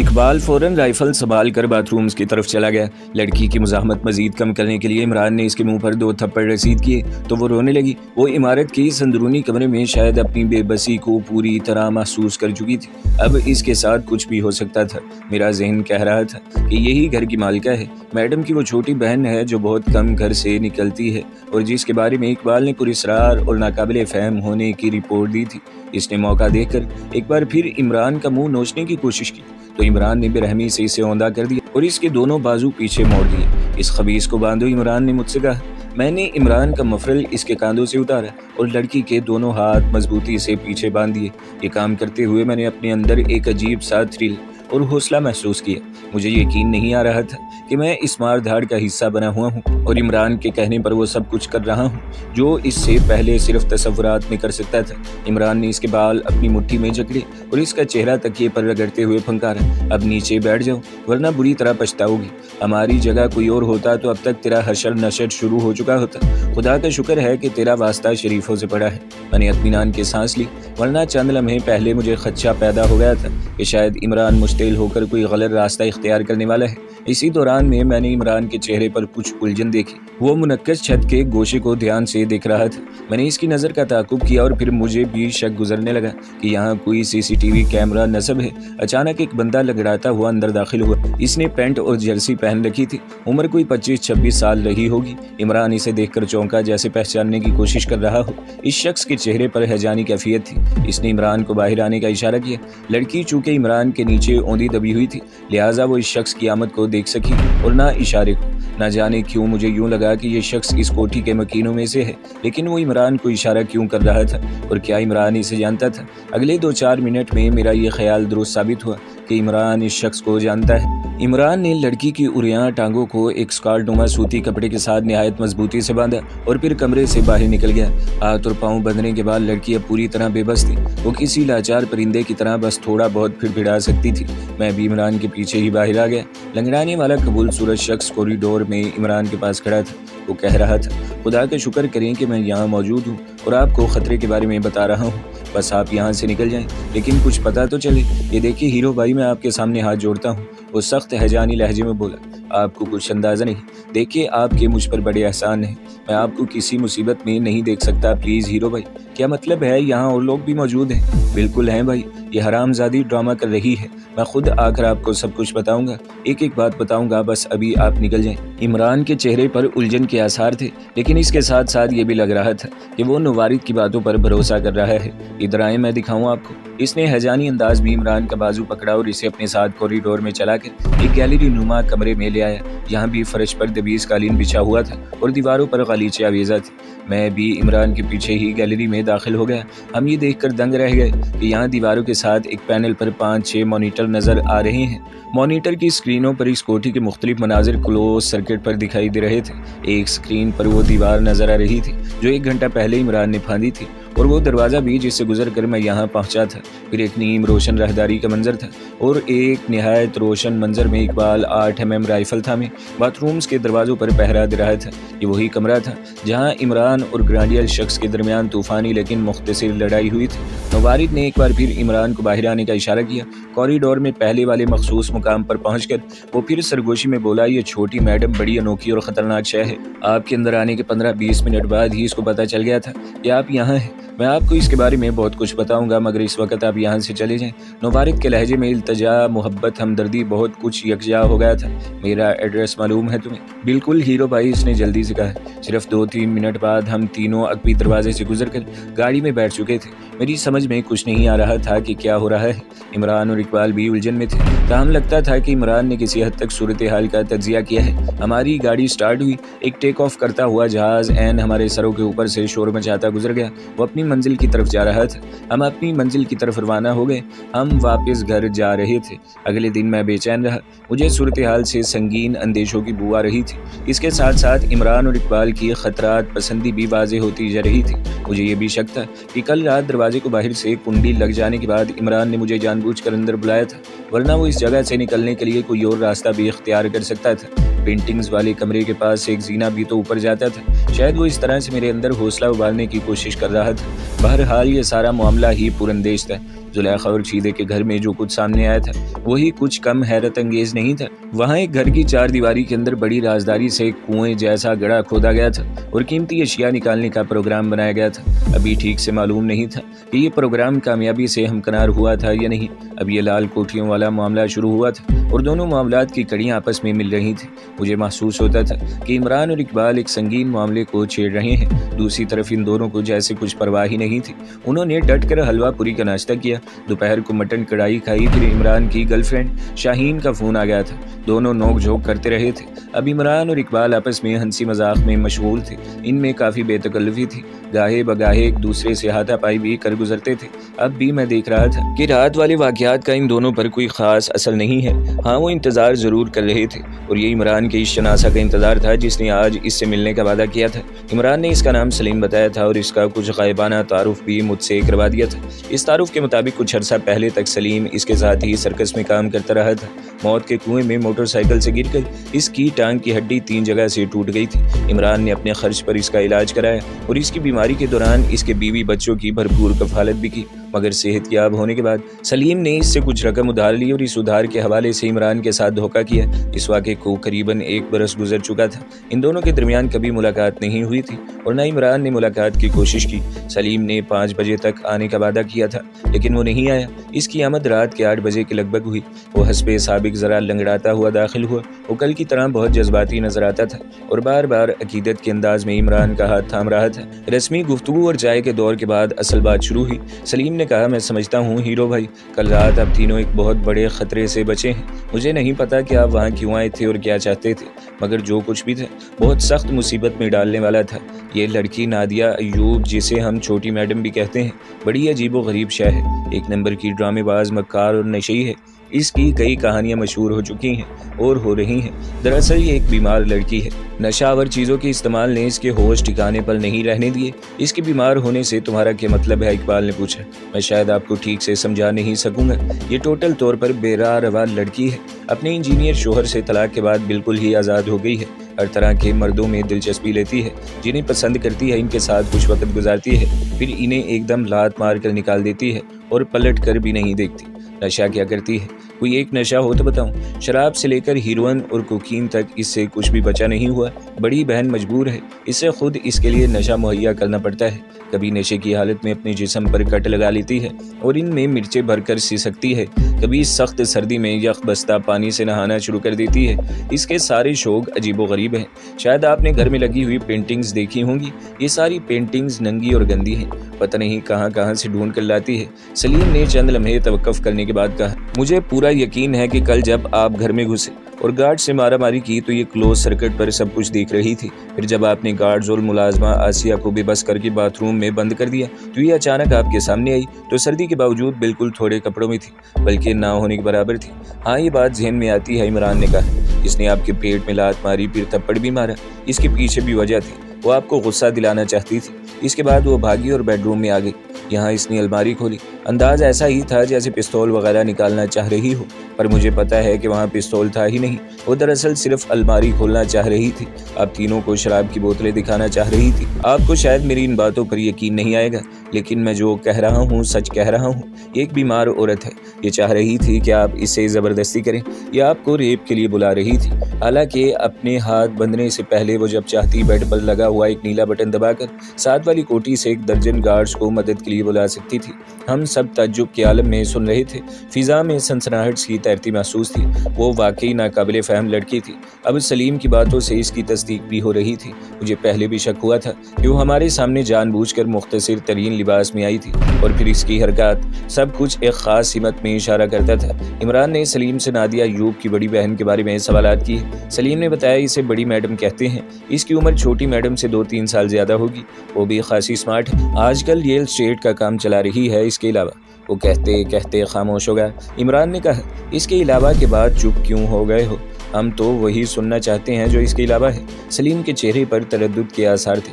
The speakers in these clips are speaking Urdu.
اقبال فوراً رائفل سنبھال کر باتھ رومز کی طرف چلا گیا۔ لڑکی کی مزاحمت مزید کم کرنے کے لیے عمران نے اس کے منہ پر 2 تھپڑ رسید کیے تو وہ رونے لگی۔ وہ عمارت کی اس اندرونی کمرے میں شاید اپنی بے بسی کو پوری طرح محسوس کر چکی تھی۔ اب اس کے ساتھ کچھ بھی ہو سکتا تھا۔ میرا ذہن کہہ رہا تھا کہ یہی گھر کی مالکہ ہے، میڈم کی وہ چھوٹی بہن ہے جو بہت کم گھر سے نکلتی ہے اور جس کے بارے میں اقبال نے پراسرار اور ناقابل فہم ہونے کی رپورٹ دی تھی۔ اس نے موقع دیکھ کر ایک بار پھر عمران کا منہ نوچنے کی کوشش کی تو عمران نے برہمی سے اسے اوندا کر دیا اور اس کے دونوں بازو پیچھے موڑ دیے۔ اس خبیث کو باندھو، عمران نے مجھ سے کہا۔ میں نے عمران کا مفرل اس کے کاندھوں سے اتارا اور لڑکی کے دونوں ہاتھ مضبوطی سے پیچھے باندھ دیے۔ یہ کام کرتے ہوئے میں نے اپنے اندر ایک عجیب سا تھرل اور حوصلہ محسوس کیا۔ مجھے یقین نہیں آ رہا تھا کہ میں اس مار دھاڑ کا حصہ بنا ہوا ہوں اور عمران کے کہنے پر وہ سب کچھ کر رہا ہوں جو اس سے پہلے صرف تصورات میں کر سکتا تھا۔ عمران نے اس کے بال اپنی مٹھی میں جکڑے اور اس کا چہرہ تکیے پر رگڑتے ہوئے پھنکارا۔ اب نیچے بیٹھ جاؤ ورنہ بری طرح پچھتاؤ گی۔ ہماری جگہ کوئی اور ہوتا تو اب تک تیرا حشر نشر شروع ہو چکا ہوتا۔ خدا کا شکر ہے کہ تیرا واسطہ شریفوں سے پڑا ہے۔ میں نے اطمینان کی سانس لی، ورنہ چند لمحے پہلے مجھے خدشہ پیدا ہو گیا تھا کہ شاید عمران مشتعل ہو کر کوئی غلط راستہ اختیار کرنے والا ہے۔ اسی دوران میں نے عمران کے چہرے پر کچھ الجھن دیکھی۔ وہ منعکس چھت کے گوشے کو دھیان سے دیکھ رہا تھا۔ میں نے اس کی نظر کا تعاقب کیا اور پھر مجھے بھی شک گزرنے لگا کہ یہاں کوئی CCTV کیمرہ نصب ہے۔ اچانک ایک بندہ لگڑاتا ہوا اندر داخل ہوا۔ اس نے پینٹ اور جرسی پہن رکھی تھی۔ عمر کوئی 25-26 سال رہی ہوگی۔ عمران اسے دیکھ کر چونکا، جیسے پہچاننے کی کوشش کر رہا ہو۔ اس شخص کے چہرے پر ہیجانی کیفیت تھی۔ اس نے عمران کو باہر آنے کا اشارہ کیا۔ لڑکی چونکہ عمران کے نیچے اوندھی دبی ہوئی تھی، لہٰذا وہ اس شخص کی آمد کو دیکھ سکی اور نہ اشارے کو۔ نہ جانے کیوں مجھے یوں لگا کہ یہ شخص اس کوٹھی کے مکینوں میں سے ہے، لیکن وہ عمران کو اشارہ کیوں کر رہا تھا اور کیا عمران اسے جانتا تھا؟ اگلے 2-4 منٹ میں میرا یہ خیال درست ثابت ہوا کہ عمران اس شخص کو جانتا ہے۔ عمران نے لڑکی کی عریاں ٹانگوں کو ایک سکارٹ نما سوتی کپڑے کے ساتھ نہایت مضبوطی سے باندھا اور پھر کمرے سے باہر نکل گیا۔ ہاتھ اور پاؤں بندھنے کے بعد لڑکی اب پوری طرح بے بس تھی۔ وہ کسی لاچار پرندے کی طرح بس تھوڑا بہت پھڑپھڑا سکتی تھی۔ میں بھی عمران کے پیچھے ہی باہر آ گیا۔ لنگڑانے والا قبول صورت شخص کوریڈور میں عمران کے پاس کھڑا تھا۔ وہ کہہ رہا تھا، خدا کا شکر کریں کہ میں یہاں موجود ہوں اور آپ کو خطرے کے بارے میں بتا رہا ہوں۔ بس آپ یہاں سے نکل جائیں، لیکن کچھ پتہ تو چلے۔ یہ دیکھیے ہیرو بھائی، میں آپ کے سامنے ہاتھ جوڑتا ہوں۔ وہ سخت ہیجانی لہجے میں بولا، آپ کو کچھ اندازہ نہیں۔ دیکھیے آپ کے مجھ پر بڑے احسان ہیں۔ میں آپ کو کسی مصیبت میں نہیں دیکھ سکتا، پلیز ہیرو بھائی۔ کیا مطلب ہے یہاں اور لوگ بھی موجود ہیں؟ بالکل ہیں بھائی، یہ حرام زادی ڈرامہ کر رہی ہے۔ میں خود آ کر آپ کو سب کچھ بتاؤں گا، ایک ایک بات بتاؤں گا، بس ابھی آپ نکل جائیں۔ عمران کے چہرے پر الجھن کے آثار تھے، لیکن اس کے ساتھ ساتھ یہ بھی لگ رہا تھا کہ وہ نوارد کی باتوں پر بھروسہ کر رہا ہے۔ ادھر آئیں، میں دکھاؤں آپ کو۔ اس نے ہیجانی انداز میں عمران کا بازو پکڑا اور اسے اپنے ساتھ کوریڈور میں چلا کر ایک گیلری نما کمرے میں لے آیا۔ یہاں بھی فرش پر دبیز قالین بچھا ہوا تھا اور دیواروں پر غالیچے آویزہ تھی۔ میں بھی عمران کے پیچھے ہی گیلری میں داخل ہو گیا۔ ہم یہ دیکھ کر دنگ رہ گئے کہ یہاں دیواروں کے ساتھ ایک پینل پر 5-6 مانیٹر نظر آ رہے ہیں۔ مانیٹر کی اسکرینوں پر اس کوٹھی کے مختلف مناظر کلوز سرکٹ پر دکھائی دے رہے تھے۔ ایک اسکرین پر وہ دیوار نظر آ رہی تھی جو 1 گھنٹہ پہلے عمران نے پھاندی تھی، اور وہ دروازہ بھی جس سے گزر کر میں یہاں پہنچا تھا۔ پھر ایک نیم روشن راہداری کا منظر تھا اور ایک نہایت روشن منظر میں اقبال 8 mm رائفل تھامے باتھ رومز کے دروازوں پر پہرا دے رہا تھا۔ یہ وہی کمرہ تھا جہاں عمران اور گرانڈیل شخص کے درمیان طوفانی لیکن مختصر لڑائی ہوئی تھی۔ نوارد نے ایک بار پھر عمران کو باہر آنے کا اشارہ کیا۔ کوریڈور میں پہلے والے مخصوص مقام پر پہنچ کر وہ پھر سرگوشی میں بولا، یہ چھوٹی میڈم بڑی انوکھی اور خطرناک شے ہے۔ آپ کے اندر آنے کے 15-20 منٹ بعد ہی اس کو پتہ چل گیا تھا کہ آپ یہاں ہیں۔ میں آپ کو اس کے بارے میں بہت کچھ بتاؤں گا، مگر اس وقت آپ یہاں سے چلے جائیں۔ نوارد کے لہجے میں التجا، محبت، ہمدردی، بہت کچھ یکجا ہو گیا تھا۔ میرا ایڈریس معلوم ہے تمہیں؟ بالکل ہیرو بھائی، اس نے جلدی سے کہا۔ صرف 2-3 منٹ بعد ہم تینوں عقبی دروازے سے گزر کر گاڑی میں بیٹھ چکے تھے۔ میری سمجھ میں کچھ نہیں آ رہا تھا کہ کیا ہو رہا ہے۔ عمران اور اقبال بھی الجھن میں تھے، تاہم لگتا تھا کہ عمران نے کسی حد تک صورتحال کا تجزیہ کیا ہے۔ ہماری گاڑی سٹارٹ ہوئی۔ ایک ٹیک آف کرتا ہوا جہاز عین ہمارے سروں کے اوپر سے شور مچاتا گزر گیا۔ وہ اپنی منزل کی طرف جا رہا تھا۔ ہم اپنی منزل کی طرف روانہ ہو گئے۔ ہم واپس گھر جا رہے تھے۔ اگلے دن میں بے چین رہا۔ مجھے صورتحال سے سنگین اندیشوں کی بو آ رہی تھی۔ اس کے ساتھ ساتھ عمران اور اقبال کی خطرات پسندی بھی واضح ہوتی جا رہی تھی۔ مجھے یہ بھی شک تھا کہ کل رات دروازے کو باہر سے کنڈی لگ جانے کے بعد عمران نے مجھے جان بوجھ کر اندر بلایا تھا، ورنہ وہ اس جگہ سے نکلنے کے لیے کوئی اور راستہ بھی اختیار کر سکتا تھا۔ پینٹنگز والے کمرے کے پاس ایک زینہ بھی تو اوپر جاتا تھا، شاید وہ اس طرح سے میرے اندر حوصلہ ابالنے کی کوشش کر رہا تھا۔ بہرحال یہ سارا معاملہ ہی پراندیش تھا۔ زلیخا اور شیدے کے گھر میں جو کچھ سامنے آیا تھا وہی کچھ کم حیرت انگیز نہیں تھا۔ وہاں ایک گھر کی چار دیواری کے اندر بڑی رازداری سے ایک کنویں جیسا گڑھا کھودا گیا تھا اور قیمتی اشیاء نکالنے کا پروگرام بنایا گیا تھا۔ ابھی ٹھیک سے معلوم نہیں تھا کہ یہ پروگرام کامیابی سے ہمکنار ہوا تھا یا نہیں۔ اب یہ لال کوٹھیوں والا معاملہ شروع ہوا تھا اور دونوں معاملات کی کڑیاں آپس میں مل رہی تھیں۔ مجھے محسوس ہوتا تھا کہ عمران اور اقبال ایک سنگین معاملے کو چھیڑ رہے ہیں، دوسری طرف ان دونوں کو جیسے کچھ پرواہ ہی نہیں تھی۔ انہوں نے ڈٹ کر حلوہ پوری کا ناشتہ کیا، دوپہر کو مٹن کڑھائی کھائی، پھر عمران کی گرل فرینڈ شاہین کا فون آ گیا تھا۔ دونوں نوک جھوک کرتے رہے تھے۔ اب عمران اور اقبال آپس میں ہنسی مذاق میں مشغول تھے، ان میں کافی بے تکلفی تھی، گاہے بگاہے ایک دوسرے سے ہاتھا پائی بھی کر گزرتے تھے۔ اب بھی میں دیکھ رہا تھا کہ رات والے واقعات کا ان دونوں پر کوئی خاص اثر نہیں ہے۔ ہاں وہ انتظار ضرور کر رہے تھے اور یہ عمران کے اس شناسہ کا انتظار تھا جس نے آج اس سے ملنے کا وعدہ کیا تھا۔ عمران نے اس کا نام سلیم بتایا تھا اور اس کا کچھ غائبانہ تعارف بھی مجھ سے کروا دیا تھا۔ اس تعارف کے مطابق کچھ عرصہ پہلے تک سلیم اس کے ساتھ ہی سرکس میں کام کرتا رہا تھا۔ موت کے کنویں میں موٹر سائیکل سے گر کر اس کی ٹانگ کی ہڈی 3 جگہ سے ٹوٹ گئی تھی۔ عمران نے اپنے خرچ پر اس کا علاج کرایا اور اس کی بیماری کے دوران اس کے بیوی بچوں کی بھرپور کفالت بھی کی، مگر صحت یاب ہونے کے بعد سلیم نے اس سے کچھ رقم ادھار لی اور اس ادھار کے حوالے سے عمران کے ساتھ دھوکہ کیا۔ اس واقعے کو قریباً 1 برس گزر چکا تھا۔ ان دونوں کے درمیان کبھی ملاقات نہیں ہوئی تھی اور نہ عمران نے ملاقات کی کوشش کی۔ سلیم نے 5 بجے تک آنے کا وعدہ کیا تھا لیکن وہ نہیں آیا۔ اس کی آمد رات کے 8 بجے کے لگ بھگ ہوئی۔ وہ حسب سابق ذرا لنگڑاتا ہوا داخل ہوا۔ وہ کل کی طرح بہت جذباتی نظر آتا تھا اور بار بار عقیدت کے انداز میں عمران کا ہاتھ تھام رہا تھا۔ رسمی گفتگو اور چائے کے دور کے بعد اصل بات شروع ہوئی۔ سلیم نے کہا، میں سمجھتا ہوں ہیرو بھائی، کل رات آپ تینوں ایک بہت بڑے خطرے سے بچے ہیں۔ مجھے نہیں پتا کہ آپ وہاں کیوں آئے تھے اور کیا چاہتے تھے، مگر جو کچھ بھی تھا بہت سخت مصیبت میں ڈالنے والا تھا۔ یہ لڑکی نادیہ ایوب، جسے ہم چھوٹی میڈم بھی کہتے ہیں، بڑی عجیب و غریب شے ہے، ایک نمبر کی ڈرامے باز، مکار اور نشئی ہے۔ اس کی کئی کہانیاں مشہور ہو چکی ہیں اور ہو رہی ہیں۔ دراصل یہ ایک بیمار لڑکی ہے۔ نشہ آور چیزوں کے استعمال نے اس کے ہوش ٹھکانے پر نہیں رہنے دیے۔ اس کے بیمار ہونے سے تمہارا کیا مطلب ہے؟ اقبال نے پوچھا۔ میں شاید آپ کو ٹھیک سے سمجھا نہیں سکوں گا۔ یہ ٹوٹل طور پر بے راہ روا لڑکی ہے، اپنے انجینئر شوہر سے طلاق کے بعد بالکل ہی آزاد ہو گئی ہے، ہر طرح کے مردوں میں دلچسپی لیتی ہے، جنہیں پسند کرتی ہے، ان کے ساتھ کچھ وقت گزارتی ہے، پھر انہیں ایک دم لات مار کر نکال دیتی ہے اور پلٹ کر بھی نہیں دیکھتی۔ نشہ کیا کرتی ہے؟ کوئی ایک نشہ ہو تو بتاؤں؟ شراب سے لے کر ہیروئن اور کوکین تک اس سے کچھ بھی بچا نہیں ہوا۔ بڑی بہن مجبور ہے، اسے خود اس کے لیے نشہ مہیا کرنا پڑتا ہے۔ کبھی نشے کی حالت میں اپنے جسم پر کٹ لگا لیتی ہے اور ان میں مرچیں بھر کر سی سکتی ہے، کبھی سخت سردی میں یخ بستہ پانی سے نہانا شروع کر دیتی ہے۔ اس کے سارے شوق عجیب و غریب ہیں۔ شاید آپ نے گھر میں لگی ہوئی پینٹنگز دیکھی ہوں گی، یہ ساری پینٹنگز ننگی اور گندی ہیں، پتہ نہیں کہاں کہاں سے ڈھونڈ کر لاتی ہے۔ سلیم نے چند لمحے توقف کرنے کے بعد کہا، مجھے پورا یقین ہے کہ کل جب آپ گھر میں گھسے اور گارڈ سے مارا ماری کی تو یہ کلوز سرکٹ پر سب کچھ دیکھ رہی تھی، پھر جب آپ نے گارڈز اور ملازمہ آسیہ کو بے بس کر کے باتھ روم میں بند کر دیا تو یہ اچانک آپ کے سامنے آئی، تو سردی کے باوجود بالکل تھوڑے کپڑوں میں تھی، بلکہ نہ ہونے کے برابر تھی۔ ہاں یہ بات ذہن میں آتی ہے، عمران نے کہا، اس نے آپ کے پیٹ میں لات ماری، پھر تھپڑ بھی مارا، اس کے پیچھے بھی وجہ تھی، وہ آپ کو غصہ دلانا چاہتی تھی۔ اس کے بعد وہ بھاگی اور بیڈ روم میں آ گئی۔ یہاں اس نے الماری کھولی، انداز ایسا ہی تھا جیسے پستول وغیرہ نکالنا چاہ رہی ہو، پر مجھے پتا ہے کہ وہاں پستول تھا ہی نہیں، وہ دراصل صرف الماری کھولنا چاہ رہی تھی۔ آپ تینوں کو شراب کی بوتلیں دکھانا چاہ رہی تھی۔ آپ کو شاید میری ان باتوں پر یقین نہیں آئے گا، لیکن میں جو کہہ رہا ہوں سچ کہہ رہا ہوں۔ یہ ایک بیمار عورت ہے، یہ چاہ رہی تھی کہ آپ اسے زبردستی کریں، یہ آپ کو ریپ کے لیے بلا رہی تھی، حالانکہ اپنے ہاتھ بندھنے سے پہلے وہ جب چاہتی بیڈ پر لگا ہوا ایک نیلا بٹن دبا کر ساتھ والی کوٹھی سے 1 درجن گارڈز کو مدد کے لیے بلا سکتی تھی۔ ہم سب تعجب کے عالم میں سن رہے تھے، فضا میں سنسناہٹ سی تیرتی محسوس تھی۔ وہ واقعی ناقابل فہم لڑکی تھی۔ اب سلیم کی باتوں سے اس کی تصدیق بھی ہو رہی تھی۔ مجھے پہلے بھی شک ہوا تھا کہ وہ ہمارے سامنے جان بوجھ کر مختصر ترین لباس میں آئی تھی، اور پھر اس کی حرکات سب کچھ ایک خاص سمت میں اشارہ کرتا تھا۔ عمران نے سلیم سے نادیہ ایوب کی بڑی بہن کے بارے میں سوالات کیے۔ سلیم نے بتایا اسے بڑی میڈم کہتے ہیں، اس کی عمر چھوٹی میڈم سے 2-3 سال زیادہ ہوگی، وہ بھی خاصی سمارٹ ہے، آج کل ریئل اسٹیٹ کا کام چلا رہی ہے۔ اس کے علاوہ وہ کہتے خاموش ہو گیا۔ عمران نے کہا، اس کے علاوہ کے بعد چپ کیوں ہو گئے ہو؟ ہم تو وہی سننا چاہتے ہیں جو اس کے علاوہ ہے۔ سلیم کے چہرے پر تردد کے آثار تھے۔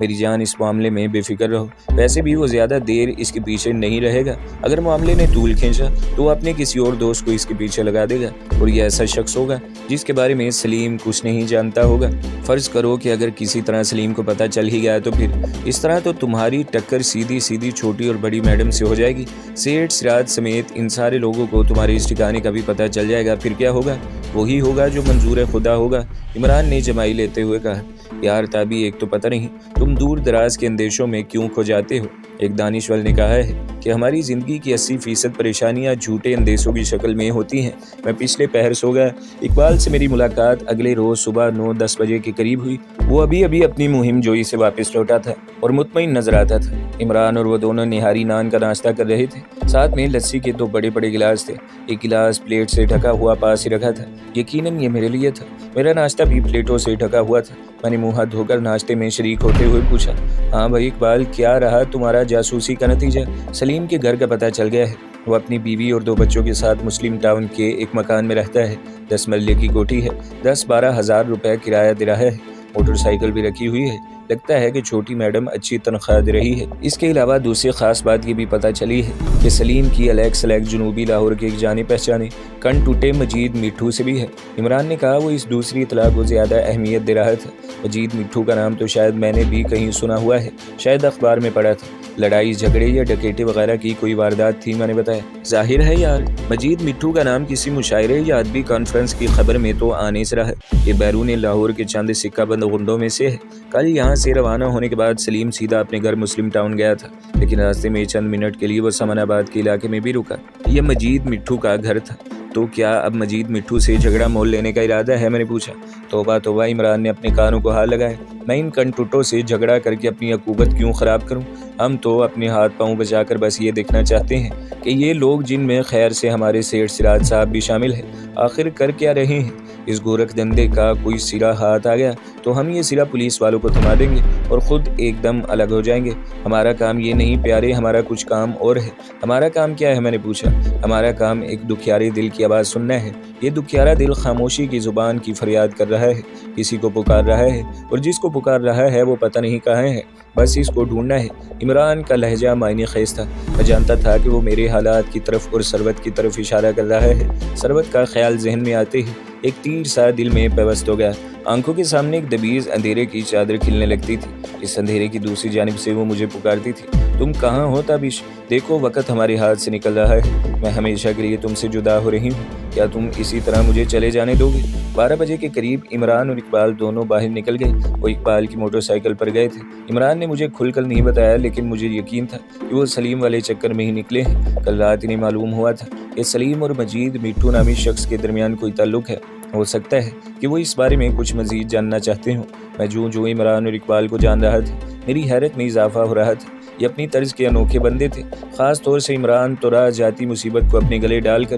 میری جان اس معاملے میں بے فکر رہو، ویسے بھی وہ زیادہ دیر اس کے پیچھے نہیں رہے گا، اگر معاملے نے طول کھینچا تو وہ اپنے کسی اور دوست کو اس کے پیچھے لگا دے گا، اور یہ ایسا شخص ہوگا جس کے بارے میں سلیم کچھ نہیں جانتا ہوگا۔ فرض کرو کہ اگر کسی طرح سلیم کو پتہ چل ہی گیا تو پھر اس طرح تو تمہاری ٹکر سیدھی سیدھی چھوٹی اور بڑی میڈم سے ہو جائے گی، سیٹھ سراج سمیت ان سارے لوگوں کو تمہارے اس ٹھکانے کا بھی پتہ چل جائے گا، پھر کیا ہوگا؟ وہی ہوگا جو منظور خدا ہوگا۔ عمران نے جمائی لیتے ہوئے کہا، یار تابی ایک تو پتہ نہیں تم دور دراز کے اندیشوں میں کیوں کھو جاتے ہو۔ ایک دانشور نے کہا ہے کہ ہماری زندگی کی 80% پریشانیاں جھوٹے اندیشوں کی شکل میں ہوتی ہیں۔ میں پچھلے پہر سو گیا۔ اقبال سے میری ملاقات اگلے روز صبح 9-10 بجے کے قریب ہوئی۔ وہ ابھی اپنی مہم جوئی سے واپس لوٹا تھا اور مطمئن نظر آتا تھا۔ عمران اور وہ دونوں نہاری نان کا ناشتہ کر رہے تھے، ساتھ میں لسی کے 2 بڑے بڑے گلاس تھے۔ ایک گلاس پلیٹ سے ڈھکا ہوا پاس ہی رکھا تھا، یقیناً یہ میرے لیے تھا۔ میرا ناشتہ بھی پلیٹوں سے ڈھکا ہوا تھا۔ میں نے منہ ہاتھ دھو کر ناشتے میں شریک ہوتے ہوئے پوچھا، ہاں بھائی اقبال، کیا رہا تمہارا جاسوسی کا نتیجہ؟ سلیم کے گھر کا پتہ چل گیا ہے۔ وہ اپنی بیوی اور 2 بچوں کے ساتھ مسلم ٹاؤن کے ایک مکان میں رہتا ہے۔ 10 مرلے کی کوٹھی ہے، 10-12 ہزار روپے کرایہ دے رہا ہے، موٹر سائیکل بھی رکھی ہوئی ہے۔ لگتا ہے کہ چھوٹی میڈم اچھی تنخواہ دے رہی ہے۔ اس کے علاوہ دوسری خاص بات یہ بھی پتہ چلی ہے کہ سلیم کی الیکس جنوبی لاہور کے ایک جانے پہچانے کن ٹوٹے مجید مٹھو سے بھی ہے۔ عمران نے کہا وہ اس دوسری اطلاع کو زیادہ اہمیت دے رہا تھا۔ مجید مٹھو کا نام تو شاید میں نے بھی کہیں سنا ہوا ہے، شاید اخبار میں پڑھا تھا۔ لڑائی جھگڑے یا ڈکیٹی وغیرہ کی کوئی واردات تھی، میں نے بتایا۔ ظاہر ہے یار، مجید مٹھو کا نام کسی مشاعرے یا ادبی کانفرنس کی خبر میں تو آنے سے رہا ہے۔ یہ بیرون لاہور کے چند سکہ بند غنڈوں میں سے ہے۔ کل یہاں سے روانہ ہونے کے بعد سلیم سیدھا اپنے گھر مسلم ٹاؤن گیا تھا، لیکن راستے میں چند منٹ کے لیے وہ سمن آباد کے علاقے میں بھی رکا۔ یہ مجید مٹھو کا گھر تھا۔ تو کیا اب مجید مٹھو سے جھگڑا مول لینے کا ارادہ ہے؟ میں نے پوچھا۔ توبہ توبہ، عمران نے اپنے کانوں کو ہاتھ لگایا۔ میں ان کنٹوٹوں سے جھگڑا کر کے اپنی عقوبت کیوں خراب کروں؟ ہم تو اپنے ہاتھ پاؤں بچا کر بس یہ دیکھنا چاہتے ہیں کہ یہ لوگ، جن میں خیر سے ہمارے سیٹھ سراج صاحب بھی شامل ہیں، آخر کر کیا رہے ہیں۔ اس گورکھ دندے کا کوئی سرا ہاتھ آ گیا تو ہم یہ سرا پولیس والوں کو تھما دیں گے اور خود ایک دم الگ ہو جائیں گے۔ ہمارا کام یہ نہیں پیارے، ہمارا کچھ کام اور ہے۔ ہمارا کام کیا ہے؟ میں نے پوچھا۔ ہمارا کام ایک دکھیارے دل کی آواز سننا ہے۔ یہ دکھیارا دل خاموشی کی زبان کی فریاد کر رہا ہے، کسی کو پکار رہا ہے، اور جس کو پکار رہا ہے وہ پتہ نہیں کہاں ہے، بس اس کو ڈھونڈنا ہے۔ عمران کا لہجہ معنی خیز تھا۔ میں جانتا تھا کہ وہ میرے حالات کی طرف اور ثروت کی طرف اشارہ کر رہا ہے۔ ثروت کا خیال ذہن میں آتے ہی ایک تیر سا دل میں پیوست ہو گیا۔ آنکھوں کے سامنے ایک دبیز اندھیرے کی چادر کھلنے لگتی تھی۔ اس اندھیرے کی دوسری جانب سے وہ مجھے پکارتی تھی، تم کہاں ہو تابش؟ دیکھو وقت ہمارے ہاتھ سے نکل رہا ہے، میں ہمیشہ کے لیے تم سے جدا ہو رہی ہوں، کیا تم اسی طرح مجھے چلے جانے دو گے؟ 12 بجے کے قریب عمران اور اقبال دونوں باہر نکل گئے۔ وہ اقبال کی موٹر سائیکل پر گئے تھے۔ عمران نے مجھے کھل کر نہیں بتایا، لیکن مجھے یقین تھا کہ وہ سلیم والے چکر میں ہی نکلے ہیں۔ کل رات انہیں معلوم ہوا تھا کہ سلیم اور مجید مٹھو نامی شخص کے درمیان کوئی تعلق ہے۔ ہو سکتا ہے کہ وہ اس بارے میں کچھ مزید جاننا چاہتے ہوں۔ میں جو عمران اور اقبال کو جان رہا تھا، میری حیرت میں اضافہ ہو رہا تھا۔ یہ اپنی طرز کے انوکھے بندے تھے، خاص طور سے عمران تو راہ جاتی مصیبت کو اپنے گلے ڈال کر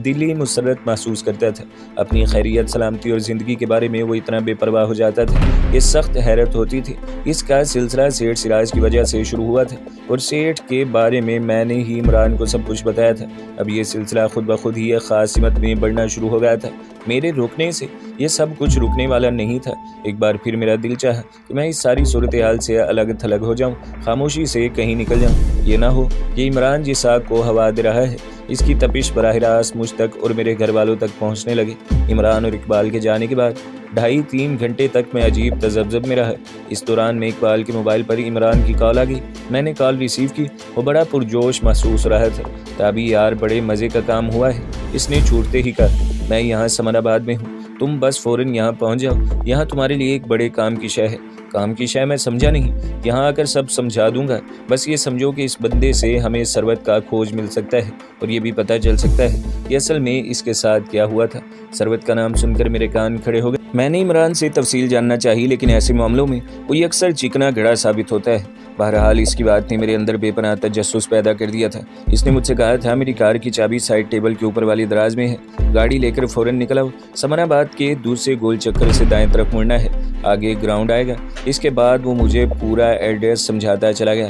دلی مسرت محسوس کرتا تھا۔ اپنی خیریت، سلامتی اور زندگی کے بارے میں وہ اتنا بے پرواہ ہو جاتا تھا کہ سخت حیرت ہوتی تھی۔ اس کا سلسلہ سیٹھ سراج کی وجہ سے شروع ہوا تھا، اور سیٹھ کے بارے میں نے ہی عمران کو سب کچھ بتایا تھا۔ اب یہ سلسلہ خود بخود ہی ایک خاص سمت میں بڑھنا شروع ہو گیا تھا۔ میرے رکنے سے یہ سب کچھ رکنے والا نہیں تھا۔ ایک بار پھر میرا دل چاہا کہ میں اس ساری صورتحال سے الگ تھلگ ہو جاؤں، خاموشی سے کہیں نکل جاؤں۔ یہ نہ ہو کہ عمران جس آگ کو ہوا دے رہا ہے، اس کی تپش براہ راست مجھ تک اور میرے گھر والوں تک پہنچنے لگے۔ عمران اور اقبال کے جانے کے بعد 2.5-3 گھنٹے تک میں عجیب تذبذب میں رہا۔ اس دوران میں اقبال کے موبائل پر عمران کی کال آ گئی۔ میں نے کال ریسیو کی۔ وہ بڑا پرجوش محسوس ہو رہا تھا۔ تابی یار، بڑے مزے کا کام ہوا ہے، اس نے چھوٹتے ہی کہا۔ میں یہاں سمن آباد میں ہوں، تم بس فوراً یہاں پہنچ جاؤ، یہاں تمہارے لیے ایک بڑے کام کی شے ہے۔ کام کی شے؟ میں سمجھا نہیں۔ یہاں آ کر سب سمجھا دوں گا، بس یہ سمجھو کہ اس بندے سے ہمیں ثروت کا کھوج مل سکتا ہے، اور یہ بھی پتہ چل سکتا ہے کہ اصل میں اس کے ساتھ کیا ہوا تھا۔ ثروت کا نام سن کر میرے کان کھڑے ہو گئے۔ میں نے عمران سے تفصیل جاننا چاہی، لیکن ایسے معاملوں میں وہ اکثر چکنا گھڑا ثابت ہوتا ہے۔ بہرحال اس کی بات نے میرے اندر بے پناہ تجسس پیدا کر دیا تھا۔ اس نے مجھ سے کہا تھا میری کار کی چابی سائڈ ٹیبل کے اوپر والی دراز میں ہے، گاڑی لے کر فوراً نکل آؤ۔ سمن آباد کے دوسرے گول چکر سے دائیں طرف مڑنا ہے، آگے گراؤنڈ آئے گا۔ اس کے بعد وہ مجھے پورا ایڈریس سمجھاتا چلا گیا۔